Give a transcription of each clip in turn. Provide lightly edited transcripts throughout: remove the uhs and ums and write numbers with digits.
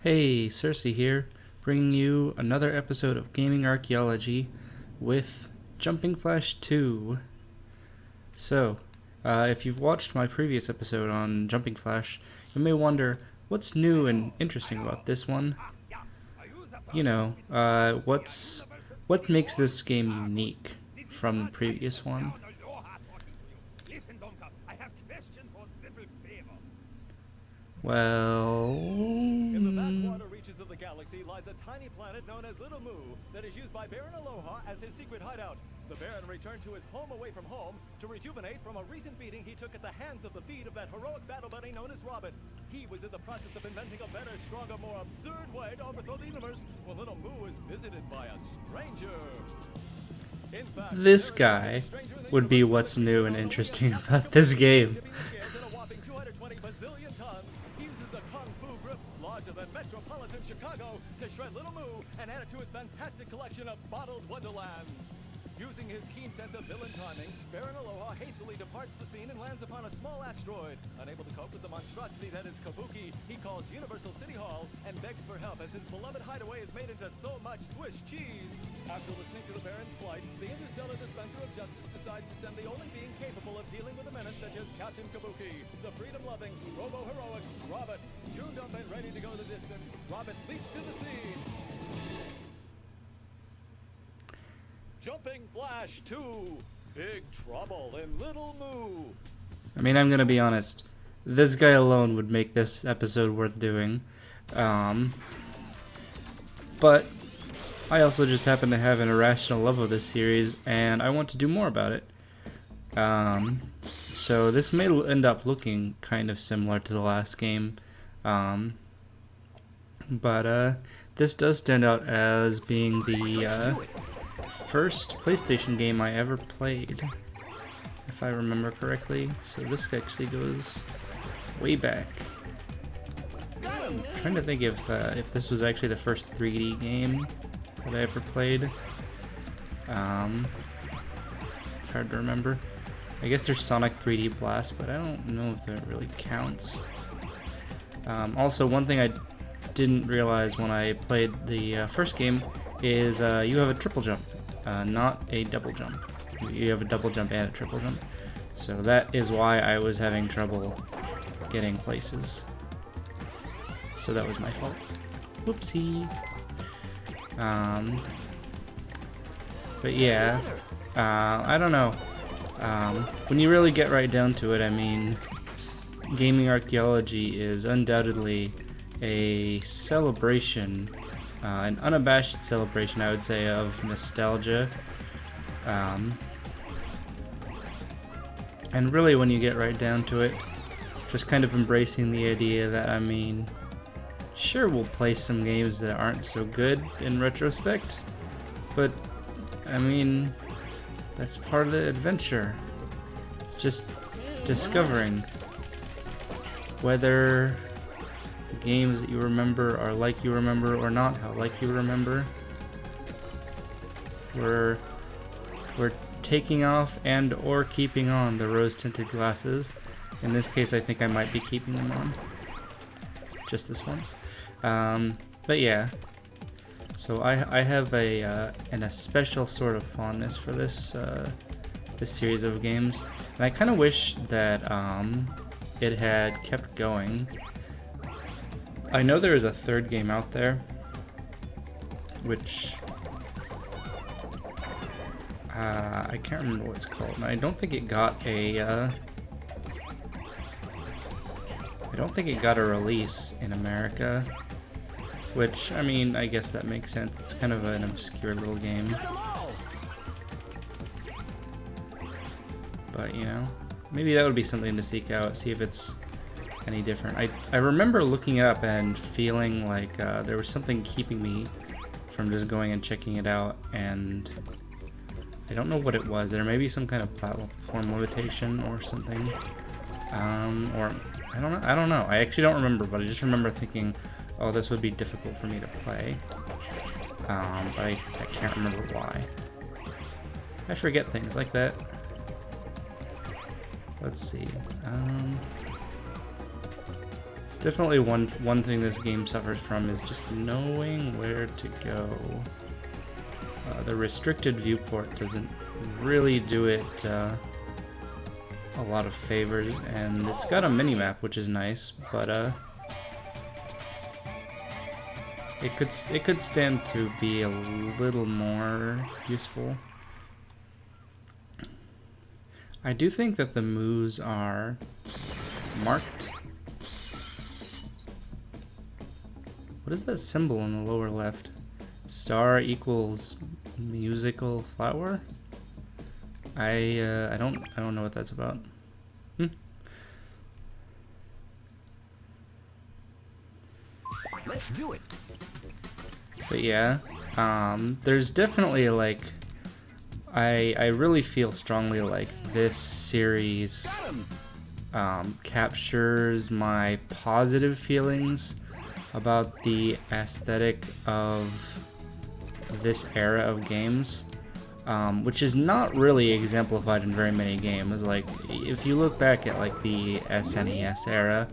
Hey, Cersei here, bringing you another episode of Gaming Archaeology with Jumping Flash 2. So, if you've watched my previous episode on Jumping Flash, you may wonder, what's new and interesting about this one? You know, what makes this game unique from the previous one? Well... In the backwater reaches of the galaxy lies a tiny planet known as Little Moo that is used by Baron Aloha as his secret hideout. The Baron returned to his home away from home to rejuvenate from a recent beating he took at the hands of the feet of that heroic battle buddy known as Robert. He was in the process of inventing a better, stronger, more absurd way to overthrow the universe when Little Moo is visited by a stranger. In fact, This guy would be what's new and interesting about this game. Than metropolitan Chicago to shred Little Moo and add it to his fantastic collection of bottled wonderlands. Using his keen sense of villain timing, Baron Aloha hastily departs the scene and lands upon a small asteroid. Unable to cope with the monstrosity that is Kabuki, he calls Universal City Hall and begs for help as his beloved hideaway is made into so much Swiss cheese. After listening to the Baron's plight, the interstellar dispenser of justice decides to send the only being capable of dealing with a menace such as Captain Kabuki, the freedom-loving, robo-heroic Robert. Tuned up and ready to go the distance, Robert leaps to the scene. Jumping Flash 2, Big Trouble in Little Moo. I mean, I'm gonna be honest. This guy alone would make this episode worth doing. But I also just happen to have an irrational love of this series, and I want to do more about it. So this may end up looking kind of similar to the last game. But this does stand out as being the first PlayStation game I ever played, if I remember correctly. So this actually goes way back. I'm trying to think if this was actually the first 3D game that I ever played. It's hard to remember. I guess there's Sonic 3D Blast, but I don't know if that really counts. Also, one thing I didn't realize when I played the first game is you have a triple jump, not a double jump. You have a double jump and a triple jump. So that is why I was having trouble getting places. So that was my fault. Whoopsie. But yeah, I don't know. When you really get right down to it, I mean, Gaming Archaeology is undoubtedly a celebration, an unabashed celebration, I would say, of nostalgia. And really, when you get right down to it, just kind of embracing the idea that, I mean, sure, we'll play some games that aren't so good in retrospect, but, I mean, that's part of the adventure. It's just discovering whether the games that you remember are like you remember or not how like you remember. We're taking off and or keeping on the rose-tinted glasses. In this case, I think I might be keeping them on. Just this once. But yeah. So I have a special sort of fondness for this this series of games, and I kind of wish that it had kept going. I know there is a third game out there, which I can't remember what it's called. And I don't think it got a release in America. Which, I mean, I guess that makes sense. It's kind of an obscure little game. But, you know, maybe that would be something to seek out, see if it's any different. I remember looking it up and feeling like there was something keeping me from just going and checking it out, and I don't know what it was. There may be some kind of platform limitation or something. Or, I don't know. I actually don't remember, but I just remember thinking, oh, this would be difficult for me to play. But I can't remember why. I forget things like that. Let's see. It's definitely one thing this game suffers from is just knowing where to go. The restricted viewport doesn't really do it a lot of favors, and it's got a mini-map, which is nice, but it could stand to be a little more useful. I do think that the moves are marked. What is that symbol in the lower left? Star equals musical flower? I don't know what that's about. Let's do it. But yeah, there's definitely like I really feel strongly like this series captures my positive feelings about the aesthetic of this era of games, which is not really exemplified in very many games. Like, if you look back at like the SNES era,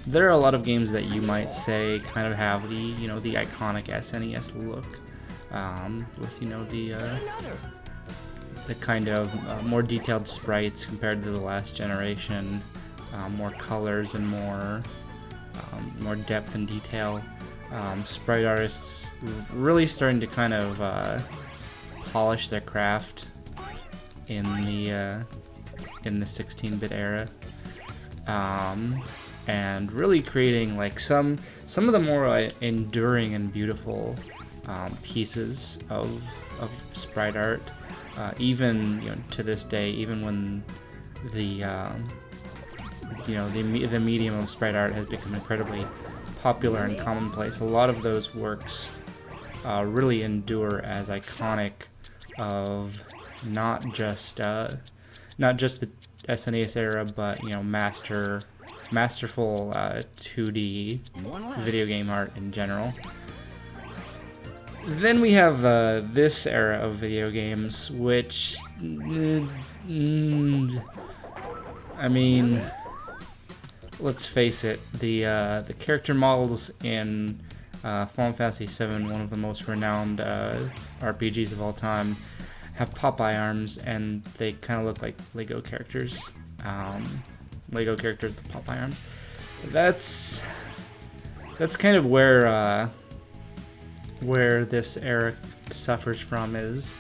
there are a lot of games that you might say kind of have the, you know, the iconic SNES look, with, you know, the kind of more detailed sprites compared to the last generation, more colors and more depth and detail. Sprite artists really starting to kind of polish their craft in the 16-bit era, and really creating like some of the more enduring and beautiful pieces of sprite art, even, you know, to this day, even when the the medium of sprite art has become incredibly popular and commonplace. A lot of those works really endure as iconic of not just the SNES era, but, you know, masterful 2D video game art in general. Then we have this era of video games, which I mean, let's face it, the character models in Final Fantasy VII, one of the most renowned RPGs of all time, have Popeye arms, and they kind of look like Lego characters. Lego characters with Popeye arms. That's kind of where this era suffers from, is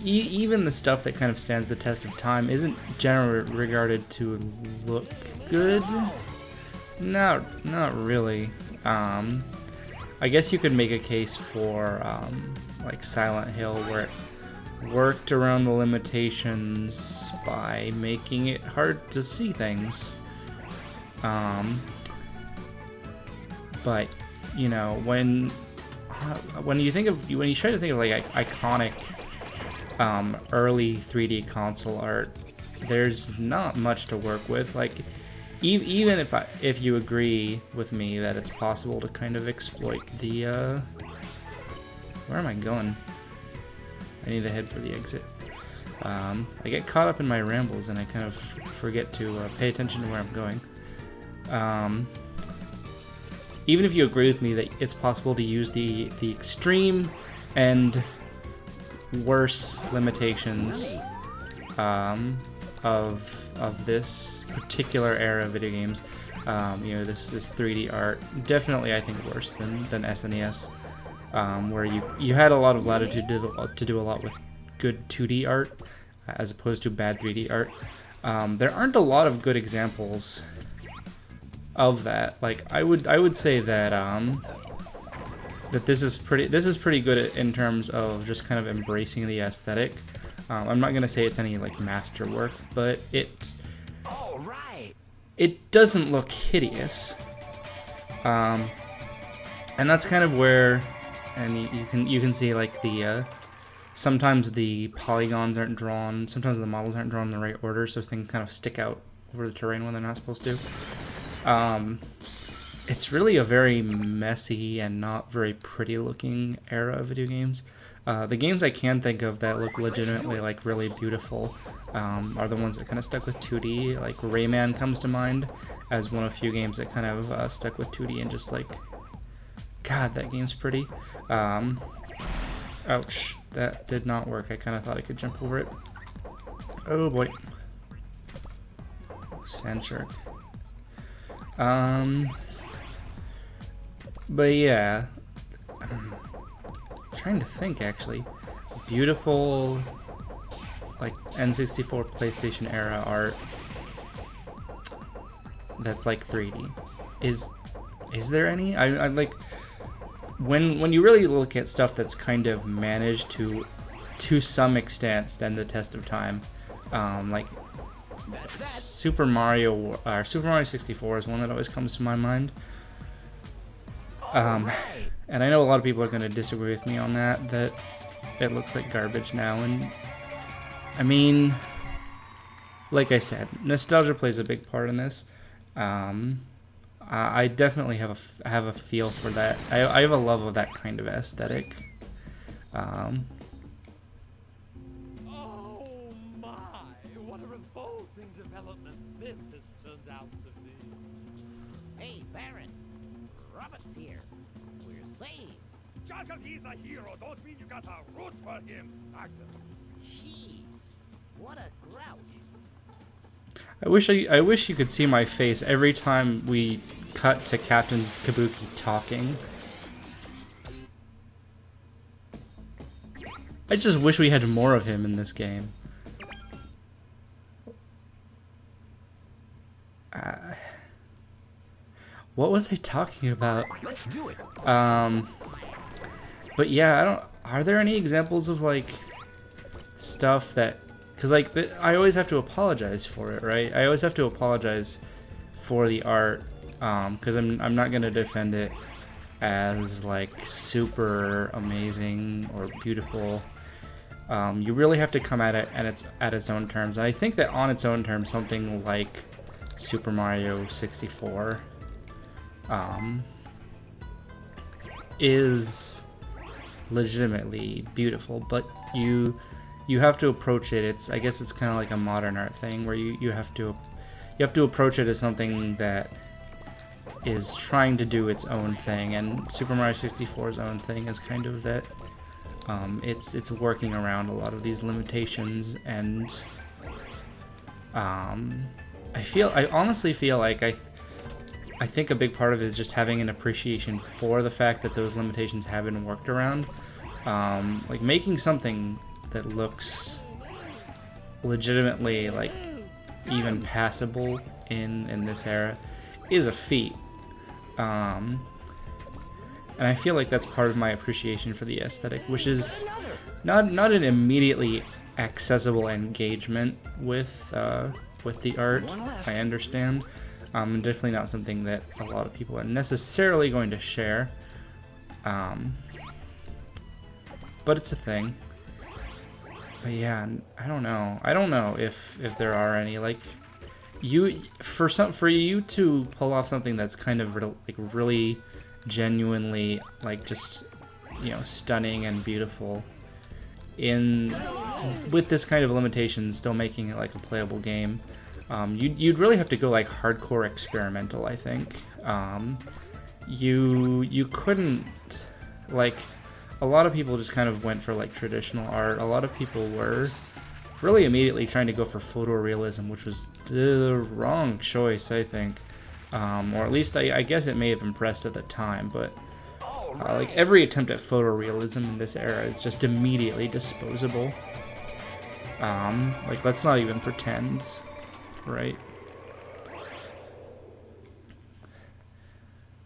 even the stuff that kind of stands the test of time isn't generally regarded to look good. Not really. I guess you could make a case for like Silent Hill, where it worked around the limitations by making it hard to see things. But, you know, when you try to think of like iconic early 3D console art, there's not much to work with. Like, even if you agree with me that it's possible to kind of exploit the where am I going? I need to head for the exit. I get caught up in my rambles and I kind of forget to pay attention to where I'm going. Even if you agree with me that it's possible to use the extreme and worse limitations of this particular era of video games, you know, this 3D art, definitely I think worse than SNES, where you had a lot of latitude to do a lot with good 2D art as opposed to bad 3D art. There aren't a lot of good examples of that. Like, I would say that that this is pretty good in terms of just kind of embracing the aesthetic. I'm not gonna say it's any like masterwork, but it doesn't look hideous, and that's kind of where, and you can see like the sometimes the polygons aren't drawn, sometimes the models aren't drawn in the right order, so things kind of stick out over the terrain when they're not supposed to. it's really a very messy and not very pretty looking era of video games. The games I can think of that look legitimately like really beautiful are the ones that kind of stuck with 2D. Like Rayman comes to mind as one of few games that kind of stuck with 2D and just like, God, that game's pretty. Ouch, that did not work. I kind of thought I could jump over it. Oh boy. Sand shark. But yeah, I'm trying to think actually. Beautiful, like N64 PlayStation era art that's like 3D. Is there any? I like when you really look at stuff that's kind of managed to some extent stand the test of time, like Super Mario 64 is one that always comes to my mind. And I know a lot of people are going to disagree with me on that it looks like garbage now, and I mean, like I said, nostalgia plays a big part in this. I definitely have a feel for that. I have a love of that kind of aesthetic. Oh my! What a revolting development this has turned out to be. Hey, Baron. Robert's here. We're saved. Just because he's the hero don't mean you gotta root for him, Axel. Jeez. What a grouch. I wish you could see my face every time we cut to Captain Kabuki talking. I just wish we had more of him in this game. What was I talking about? Let's do it. But yeah, are there any examples of like stuff that, because like I always have to apologize for it, right? I always have to apologize for the art, because I'm not gonna defend it as like super amazing or beautiful. You really have to come at it and it's at its own terms, and I think that on its own terms, something like Super Mario 64 is legitimately beautiful, but you have to approach it. I guess it's kind of like a modern art thing where you have to approach it as something that is trying to do its own thing, and Super Mario 64's own thing is kind of that it's working around a lot of these limitations, and I honestly feel like I think a big part of it is just having an appreciation for the fact that those limitations have been worked around. Like making something that looks legitimately like even passable in this era is a feat. And I feel like that's part of my appreciation for the aesthetic, which is not an immediately accessible engagement with the art. I understand. And definitely not something that a lot of people are necessarily going to share. But it's a thing. But yeah, I don't know. I don't know if there are any like for you to pull off something that's kind of like really genuinely like just, you know, stunning and beautiful with this kind of limitations, still making it like a playable game. You'd really have to go like hardcore experimental, I think. You couldn't, like, a lot of people just kind of went for like traditional art. A lot of people were really immediately trying to go for photorealism, which was the wrong choice, I think. Or at least I guess it may have impressed at the time, but like every attempt at photorealism in this era is just immediately disposable. Like, let's not even pretend, right?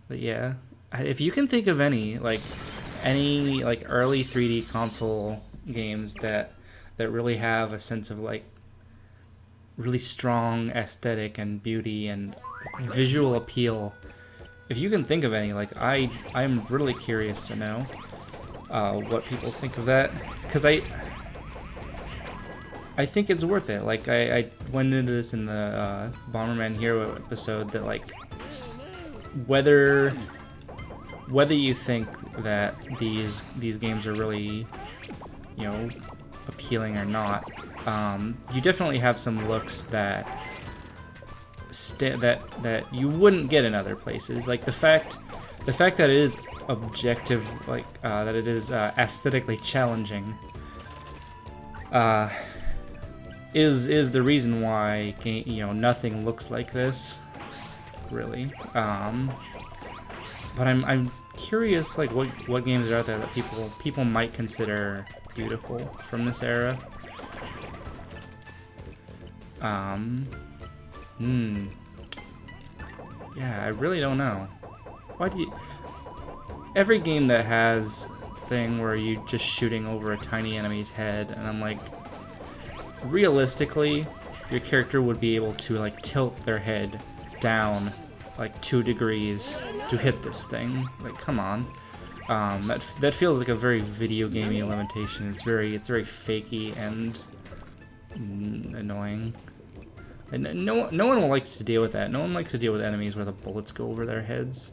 But yeah, if you can think of any early 3D console games that really have a sense of like really strong aesthetic and beauty and visual appeal, if you can think of any, like I'm really curious to know what people think of that, because I think it's worth it. Like I went into this in the Bomberman Hero episode, that like whether you think that these games are really, you know, appealing or not, you definitely have some looks that that you wouldn't get in other places. Like the fact that it is objective, like that it is aesthetically challenging, is the reason why nothing looks like this, really. But I'm curious, like what games are out there that people might consider beautiful from this era. Yeah, I really don't know. Why do you... Every game that has thing where you're just shooting over a tiny enemy's head, and I'm like, realistically, your character would be able to like tilt their head down like 2 degrees to hit this thing. Like, come on. That feels like a very video gamey limitation. It's very fakey and annoying. And no one likes to deal with that. No one likes to deal with enemies where the bullets go over their heads.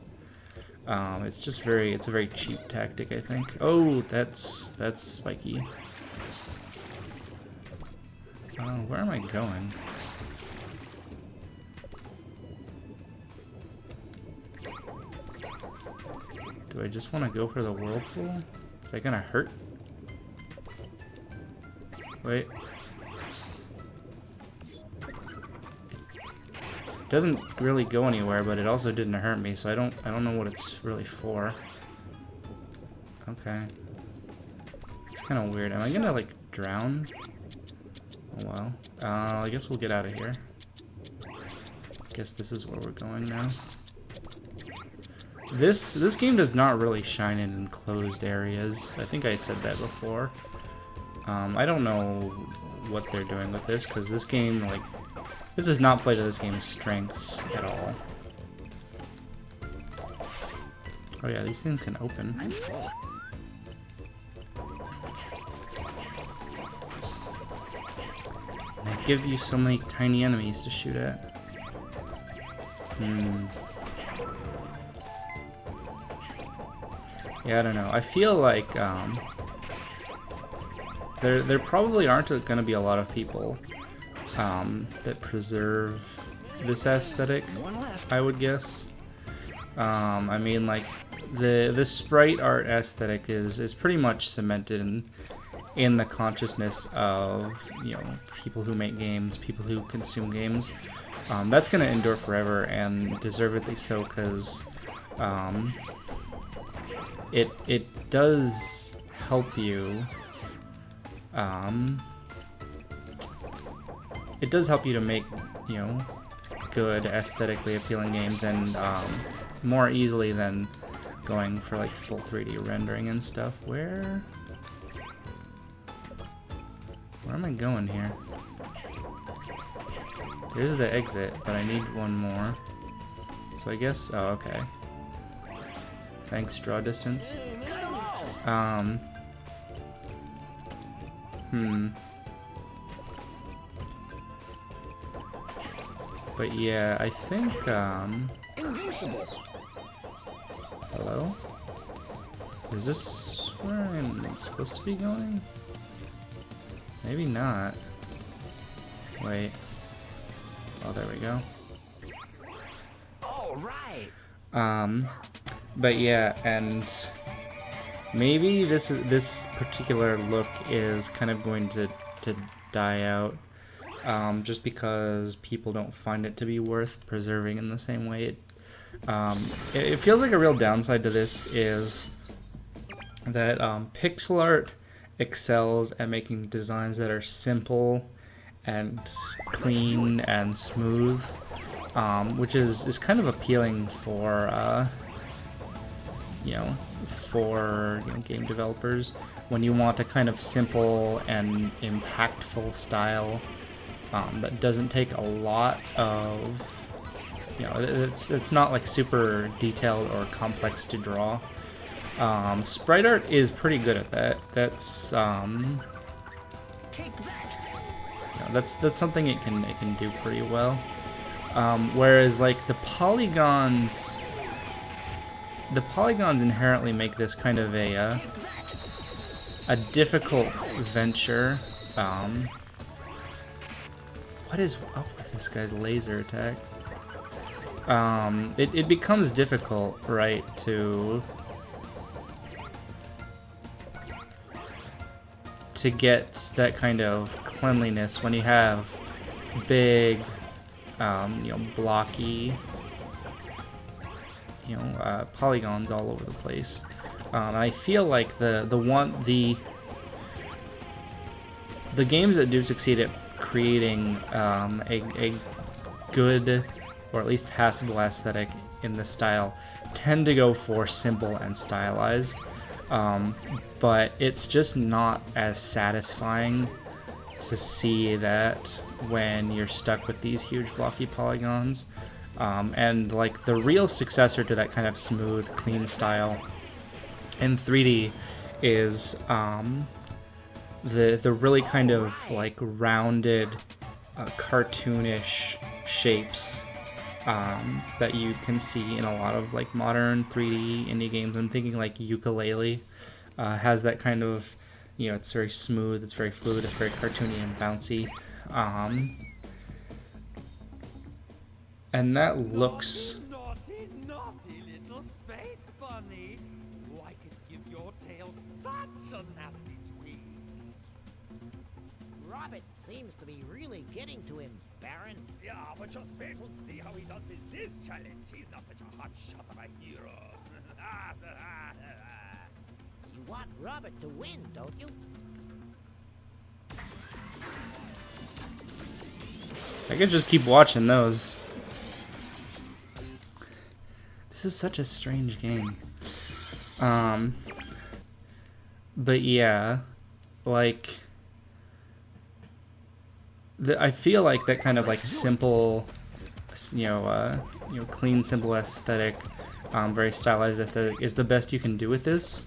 It's a very cheap tactic, I think. Oh, that's spiky. Where am I going? Do I just want to go for the whirlpool? Is that gonna hurt? Wait. It doesn't really go anywhere, but it also didn't hurt me, so I don't know what it's really for. Okay. It's kind of weird. Am I gonna like drown? Oh well. I guess we'll get out of here. Guess this is where we're going now. This game does not really shine in enclosed areas. I think I said that before. I don't know what they're doing with this, because this game, like, this does not play to this game's strengths at all. Oh yeah, these things can open. They give you so many tiny enemies to shoot at. Yeah, I don't know. I feel like there probably aren't going to be a lot of people that preserve this aesthetic, I would guess. I mean, like, the sprite art aesthetic is pretty much cemented in the consciousness of, you know, people who make games, people who consume games. That's going to endure forever, and deservedly so, because it does help you. It does help you to make, you know, good aesthetically appealing games, and more easily than going for like full 3D rendering and stuff. Where am I going here? There's the exit, but I need one more. So I guess, oh, okay. Thanks, draw distance. But yeah, I think, hello? Is this where I'm supposed to be going? Maybe not. Wait. Oh, there we go. All right. But yeah, and maybe this particular look is kind of going to die out, just because people don't find it to be worth preserving in the same way. It feels like a real downside to this is that pixel art excels at making designs that are simple and clean and smooth, which is kind of appealing for game developers when you want a kind of simple and impactful style that doesn't take a lot of, it's not like super detailed or complex to draw. Sprite art is pretty good at that. That's that's something it can do pretty well. Whereas like the polygons the polygons inherently make this kind of a difficult venture. What is up with this guy's laser attack? It becomes difficult, right, to get that kind of cleanliness when you have big, you know, blocky, you know, polygons all over the place. And I feel like the games that do succeed at creating a good or at least passable aesthetic in this style tend to go for simple and stylized, but it's just not as satisfying to see that when you're stuck with these huge blocky polygons. And like the real successor to that kind of smooth, clean style in 3D is the really kind of like rounded, cartoonish shapes that you can see in a lot of like modern 3D indie games. I'm thinking like Ukulele has that kind of, you know, it's very smooth, it's very fluid, it's very cartoony and bouncy. And that looks... Naughty, naughty little space bunny. Oh, I could give your tail such a nasty tweak. Robert seems to be really getting to him, Baron. Yeah, but just wait and see how he does with this challenge. He's not such a hot shot of a hero. You want Robert to win, don't you? I could just keep watching those. This is such a strange game. But yeah, like I feel like that kind of like simple, you know, clean, simple aesthetic, very stylized aesthetic is the best you can do with this.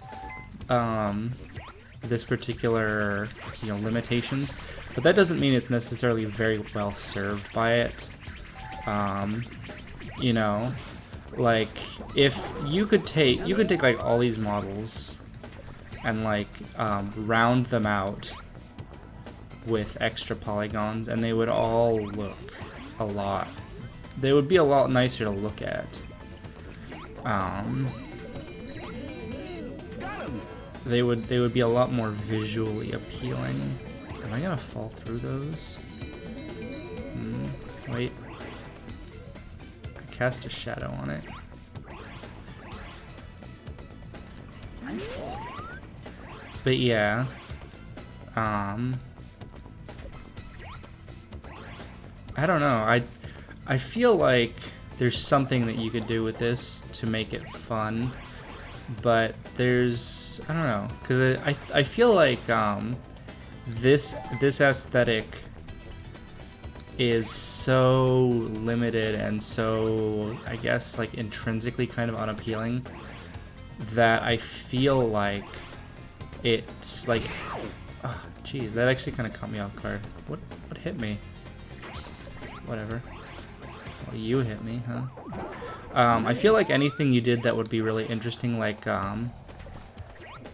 This particular, you know, limitations, but that doesn't mean it's necessarily very well served by it. You know, like if you could take like all these models and like round them out with extra polygons, and they would all look they would be a lot nicer to look at. They would be a lot more visually appealing. Am I gonna fall through those? Wait. I cast a shadow on it. But yeah. I don't know. I feel like there's something that you could do with this to make it fun, but there's, I don't know, because I feel like this aesthetic is so limited and so, I guess, like intrinsically kind of unappealing that I feel like it's like, oh, geez, that actually kind of caught me off guard. What hit me? Whatever. Well, you hit me, huh? I feel like anything you did that would be really interesting, like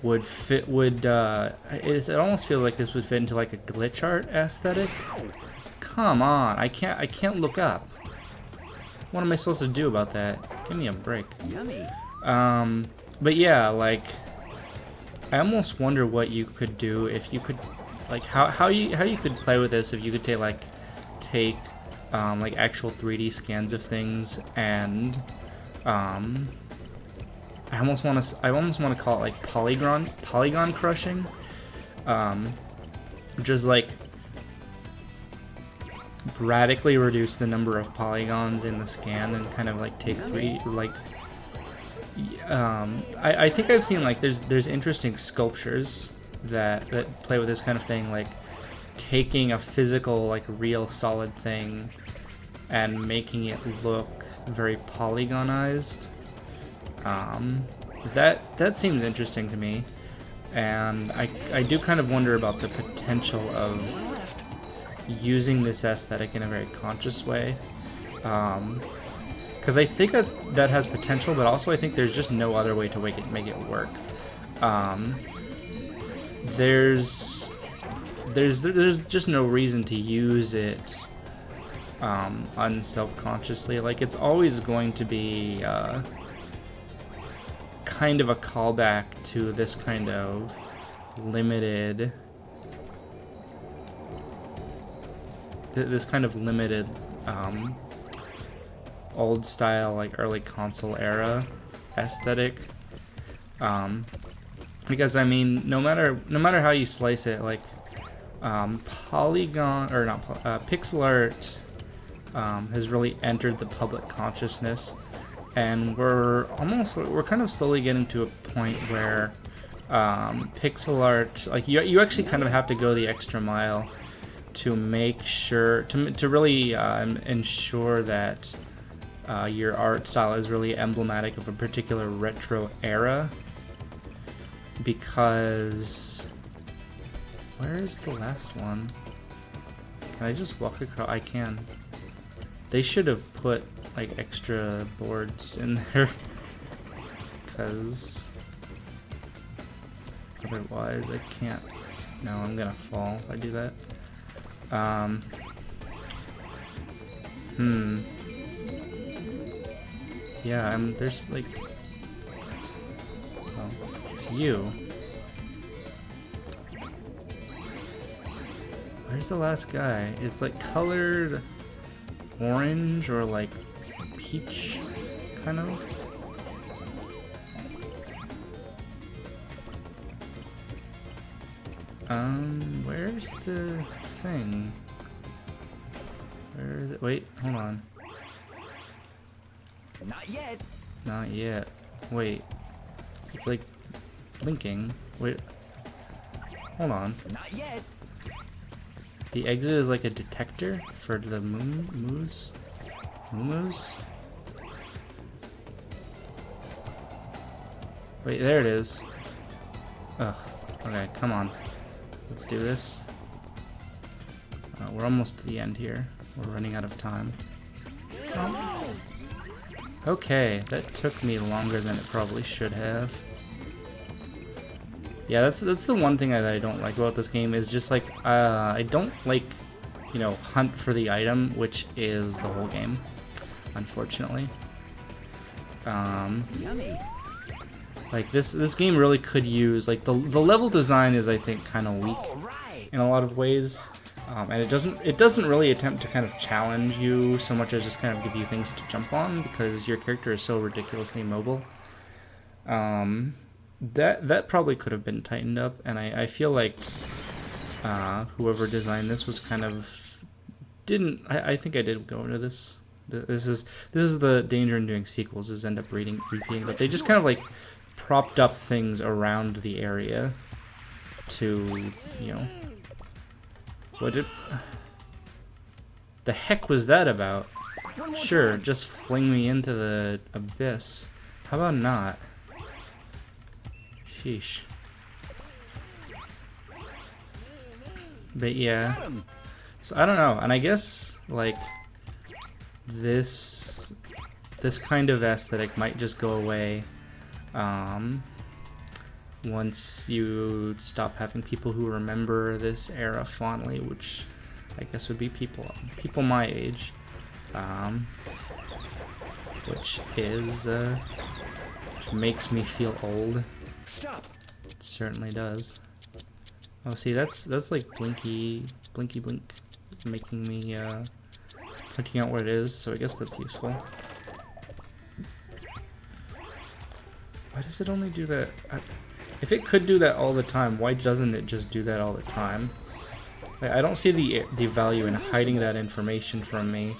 would fit. It almost feels like this would fit into like a glitch art aesthetic. Come on, I can't look up. What am I supposed to do about that? Give me a break. Yummy. But yeah, like I almost wonder what you could do if you could, like how you could play with this if you could take like actual 3D scans of things and I almost want to call it like polygon crushing, which is like radically reduce the number of polygons in the scan and kind of like take I think I've seen like there's interesting sculptures that play with this kind of thing, like taking a physical, like real solid thing and making it look very polygonized. That seems interesting to me, and I do kind of wonder about the potential of using this aesthetic in a very conscious way, because I think that has potential, but also I think there's just no other way to make it work. There's just no reason to use it unselfconsciously. Like, it's always going to be kind of a callback to this kind of limited old style, like early console era aesthetic. Because I mean, no matter how you slice it, like polygon or not pixel art has really entered the public consciousness, and we're kind of slowly getting to a point where pixel art, like you actually kind of have to go the extra mile to make sure to really ensure that your art style is really emblematic of a particular retro era. Because where is the last one? Can I just walk across? I can. They should have put like extra boards in there, because otherwise I can't. No, I'm gonna fall if I do that. Yeah, there's like, oh, it's you. Where's the last guy? It's like colored orange or like peach, kind of. Where's the thing? Where is it? Wait, hold on. Not yet. Not yet. Wait. It's like blinking. Wait. Hold on. Not yet. The exit is like a detector for the moo-moos? Wait, there it is. Ugh. Okay, come on. Let's do this. We're almost to the end here. We're running out of time. Okay, that took me longer than it probably should have. Yeah, that's the one thing that I don't like about this game, is just like, I don't like, you know, hunt for the item, which is the whole game, unfortunately. Like this game really could use, like, the level design is, I think, kind of weak in a lot of ways, and it doesn't really attempt to kind of challenge you so much as just kind of give you things to jump on, because your character is so ridiculously mobile. That probably could have been tightened up, and I feel like whoever designed this was kind of I think I did go into this. This is the danger in doing sequels, is end up repeating, but they just kind of like propped up things around the area to, you know, the heck was that about? Sure, just fling me into the abyss. How about not? Sheesh. But yeah, so I don't know, and I guess like this kind of aesthetic might just go away once you stop having people who remember this era fondly, which I guess would be people my age, which makes me feel old. It certainly does. Oh, see, that's like blinky blink, making me pointing out what it is. So I guess that's useful. Why does it only do that? If it could do that all the time, why doesn't it just do that all the time? I don't see the value in hiding that information from me,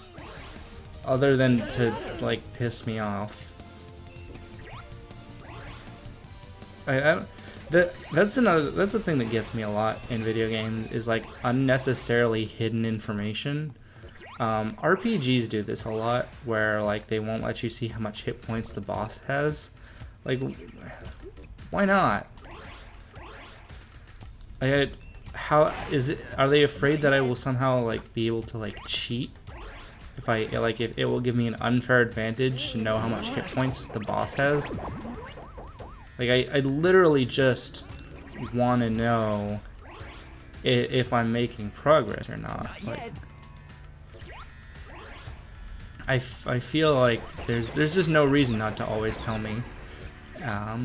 other than to like piss me off. That's a thing that gets me a lot in video games, is like unnecessarily hidden information. RPGs do this a lot, where like they won't let you see how much hit points the boss has. Like, why not? How is it? Are they afraid that I will somehow like be able to like cheat if I like if it will give me an unfair advantage to know how much hit points the boss has. Like I literally just want to know if I'm making progress or not. Like, I feel like there's just no reason not to always tell me how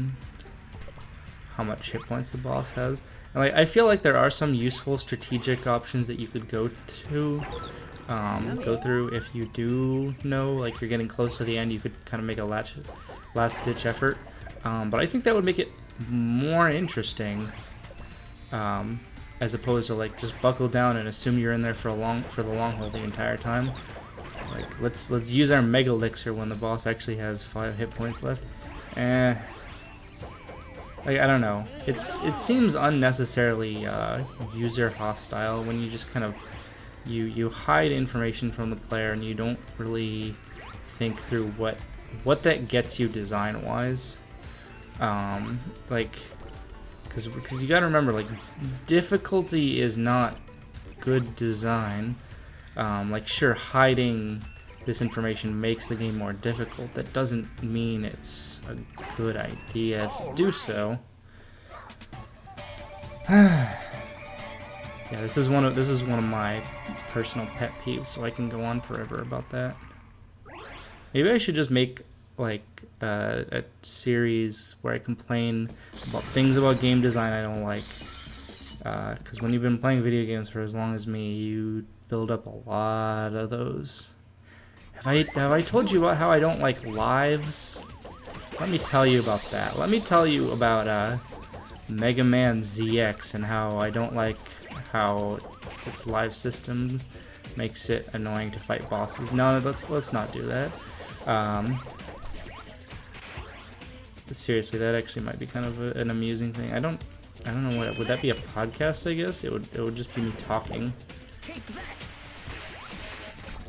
much hit points the boss has. And like I feel like there are some useful strategic options that you could go through if you do know like you're getting close to the end. You could kind of make a last ditch effort, but I think that would make it more interesting as opposed to like just buckle down and assume you're in there for the long haul the entire time. Like let's use our Mega Elixir when the boss actually has 5 hit points left. Like I don't know. It seems unnecessarily user hostile when you just kind of you hide information from the player and you don't really think through what that gets you design wise. Like because you gotta remember, like, difficulty is not good design. Like sure, hiding this information makes the game more difficult. That doesn't mean it's a good idea to do so. Yeah, this is one of my personal pet peeves, so I can go on forever about that. Maybe I should just make like a series where I complain about things about game design I don't like. Because when you've been playing video games for as long as me, you build up a lot of those. Have I told you about how I don't like lives? Let me tell you about that. Let me tell you about Mega Man ZX and how I don't like how its live systems makes it annoying to fight bosses. No, let's not do that. But seriously, that actually might be kind of an amusing thing. I don't know what would that be, a podcast? I guess it would just be me talking.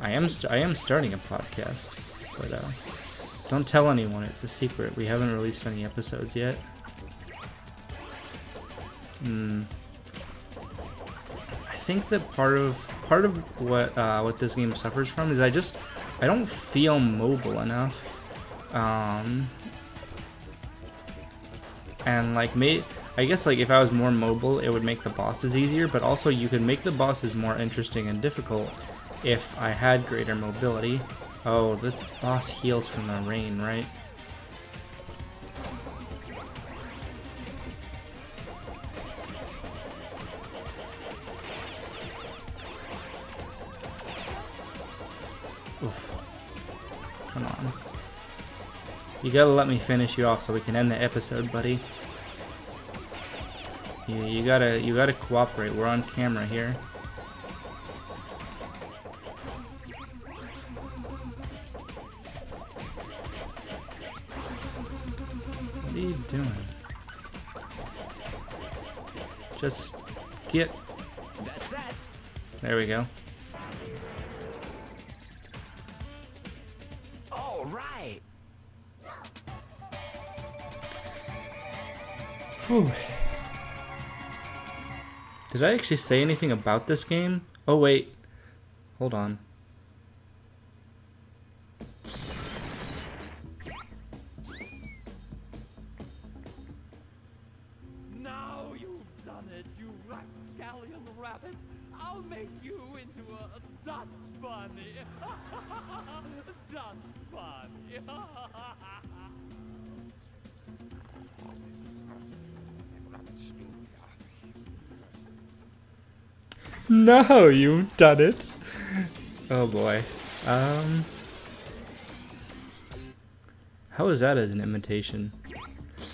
I am starting a podcast, but don't tell anyone. It's a secret. We haven't released any episodes yet. I think that part of what this game suffers from is I don't feel mobile enough. And like I guess like if I was more mobile, it would make the bosses easier, but also you could make the bosses more interesting and difficult if I had greater mobility. Oh, this boss heals from the rain, right? Oof. Come on. You gotta let me finish you off so we can end the episode, buddy. You gotta cooperate. We're on camera here. What are you doing? Just get... There we go. All right. Whew. Did I actually say anything about this game? Oh wait, hold on. Now you've done it, you rapscallion rabbit. I'll make you into a dust bunny. Dust bunny. No, you've done it. Oh boy. How is that as an imitation?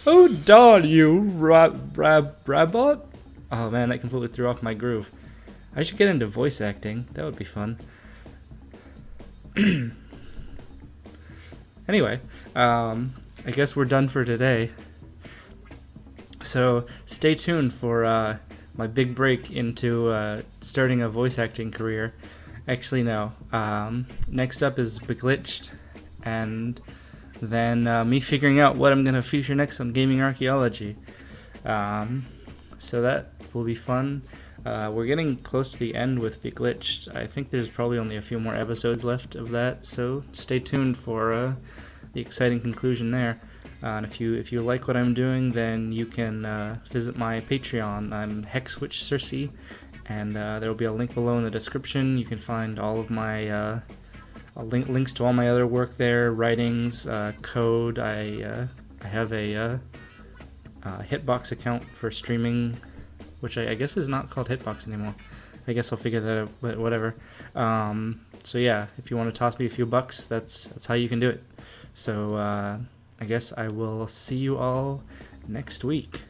Oh darn you, Rabot! Oh man, that completely threw off my groove. I should get into voice acting. That would be fun. Anyway, I guess we're done for today. So stay tuned for my big break into starting a voice acting career. Actually, no. Next up is Beglitched, and then me figuring out what I'm going to feature next on Gaming Archaeology. So that will be fun. We're getting close to the end with Be Glitched. I think there's probably only a few more episodes left of that, so stay tuned for the exciting conclusion there. And if you like what I'm doing, then you can visit my Patreon. I'm Hexwitch Cersei, and there will be a link below in the description. You can find all of my links to all my other work there, writings, code. I have a Hitbox account for streaming, which I guess is not called Hitbox anymore. I guess I'll figure that out, but whatever. So yeah, if you want to toss me a few bucks, that's how you can do it. So I guess I will see you all next week.